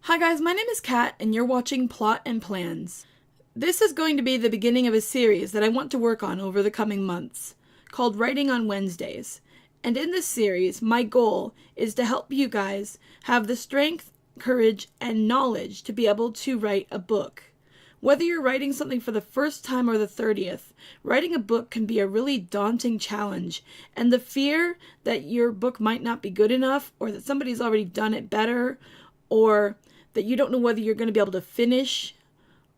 Hi guys, my name is Kat and you're watching Plot and Plans. This is going to be the beginning of a series that I want to work on over the coming months, called Writing on Wednesdays. And in this series, my goal is to help you guys have the strength, courage, and knowledge to be able to write a book. Whether you're writing something for the first time or the 30th, writing a book can be a really daunting challenge, and the fear that your book might not be good enough, or that somebody's already done it better, or that you don't know whether you're going to be able to finish,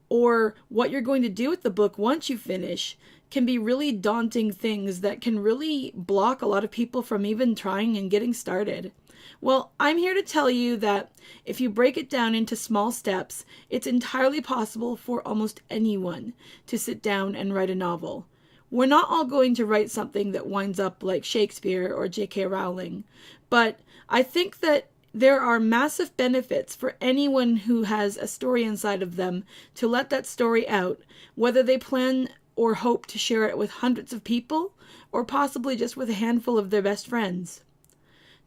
or what you're going to do with the book once you finish, can be really daunting things that can really block a lot of people from even trying and getting started. Well, I'm here to tell you that if you break it down into small steps, it's entirely possible for almost anyone to sit down and write a novel. We're not all going to write something that winds up like Shakespeare or J.K. Rowling, but I think that there are massive benefits for anyone who has a story inside of them to let that story out, whether they plan or hope to share it with hundreds of people, or possibly just with a handful of their best friends.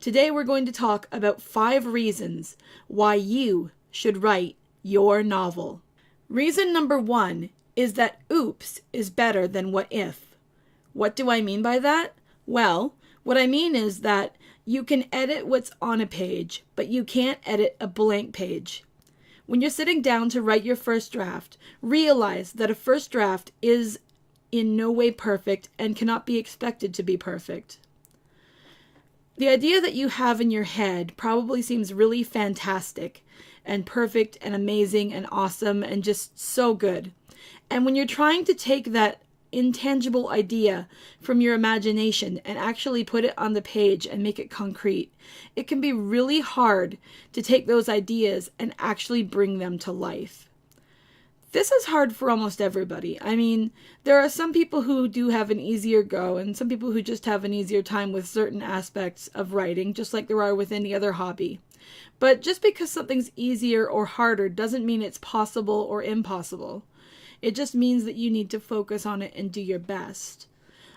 Today we're going to talk about 5 reasons why you should write your novel. Reason number 1 is that oops is better than what if. What do I mean by that? Well, what I mean is that you can edit what's on a page, but you can't edit a blank page. When you're sitting down to write your first draft, realize that a first draft is in no way perfect and cannot be expected to be perfect. The idea that you have in your head probably seems really fantastic and perfect and amazing and awesome and just so good. And when you're trying to take that intangible idea from your imagination and actually put it on the page and make it concrete, it can be really hard to take those ideas and actually bring them to life. This is hard for almost everybody. I mean, there are some people who do have an easier go and some people who just have an easier time with certain aspects of writing, just like there are with any other hobby. But just because something's easier or harder doesn't mean it's possible or impossible. It just means that you need to focus on it and do your best.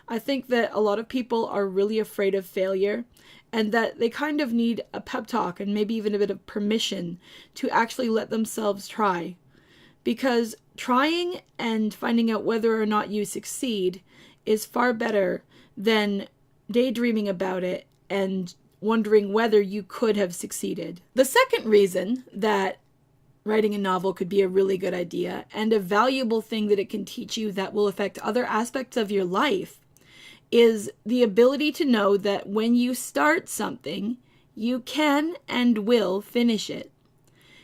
I think that a lot of people are really afraid of failure and that they kind of need a pep talk and maybe even a bit of permission to actually let themselves try. Because trying and finding out whether or not you succeed is far better than daydreaming about it and wondering whether you could have succeeded. The second reason that writing a novel could be a really good idea and a valuable thing that it can teach you that will affect other aspects of your life is the ability to know that when you start something, you can and will finish it.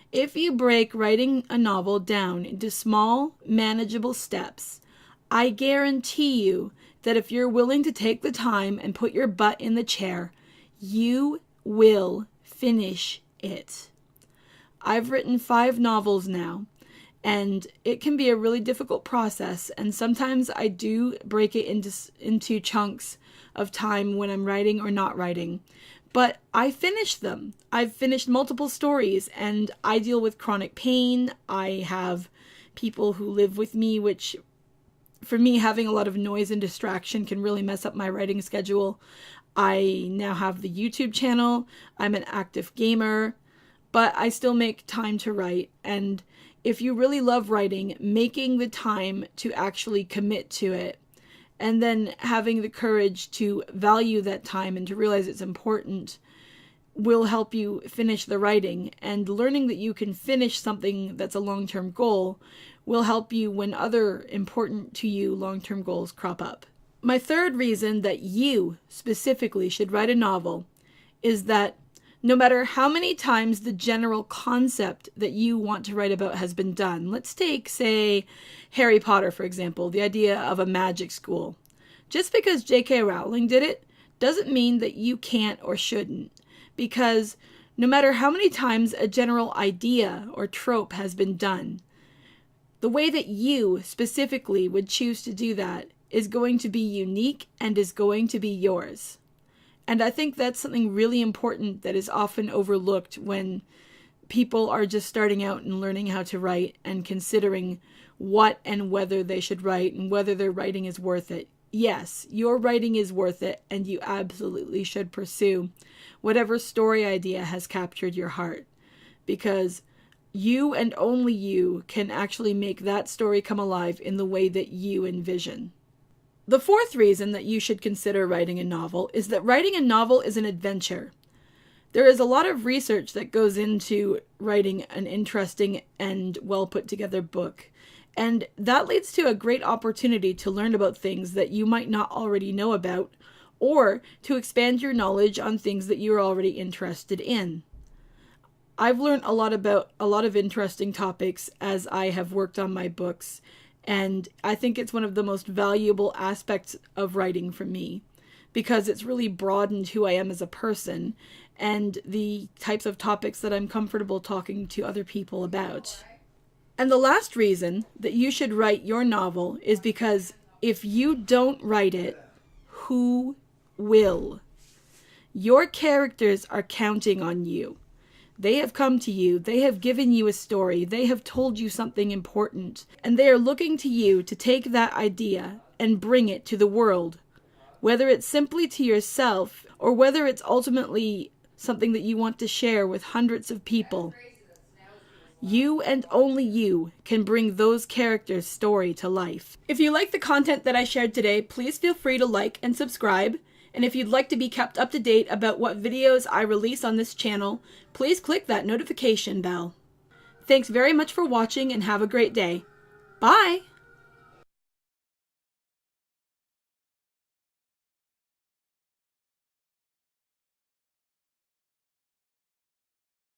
If you break writing a novel down into small, manageable steps, I guarantee you that if you're willing to take the time and put your butt in the chair, you will finish it. I've written 5 novels now, and it can be a really difficult process, and sometimes I do break it into chunks of time when I'm writing or not writing. But I finish them. I've finished multiple stories, and I deal with chronic pain. I have people who live with me, which for me, having a lot of noise and distraction can really mess up my writing schedule. I now have the YouTube channel. I'm an active gamer, but I still make time to write. And if you really love writing, making the time to actually commit to it, and then having the courage to value that time and to realize it's important will help you finish the writing. And learning that you can finish something that's a long-term goal will help you when other important to you long-term goals crop up. My third reason that you specifically should write a novel is that no matter how many times the general concept that you want to write about has been done, let's take, say, Harry Potter, for example, the idea of a magic school. Just because J.K. Rowling did it doesn't mean that you can't or shouldn't, because no matter how many times a general idea or trope has been done, the way that you specifically would choose to do that is going to be unique and is going to be yours. And I think that's something really important that is often overlooked when people are just starting out and learning how to write and considering what and whether they should write and whether their writing is worth it. Yes, your writing is worth it, and you absolutely should pursue whatever story idea has captured your heart. Because You and only you can actually make that story come alive in the way that you envision. The fourth reason that you should consider writing a novel is that writing a novel is an adventure. There is a lot of research that goes into writing an interesting and well put together book, and that leads to a great opportunity to learn about things that you might not already know about, or to expand your knowledge on things that you're already interested in. I've learned a lot about a lot of interesting topics as I have worked on my books, and I think it's one of the most valuable aspects of writing for me, because it's really broadened who I am as a person and the types of topics that I'm comfortable talking to other people about. And the last reason that you should write your novel is because if you don't write it, who will? Your characters are counting on you. They have come to you, they have given you a story, they have told you something important, and they are looking to you to take that idea and bring it to the world. Whether it's simply to yourself, or whether it's ultimately something that you want to share with hundreds of people, you and only you can bring those characters' story to life. If you like the content that I shared today, please feel free to like and subscribe. And if you'd like to be kept up to date about what videos I release on this channel, please click that notification bell. Thanks very much for watching and have a great day. Bye!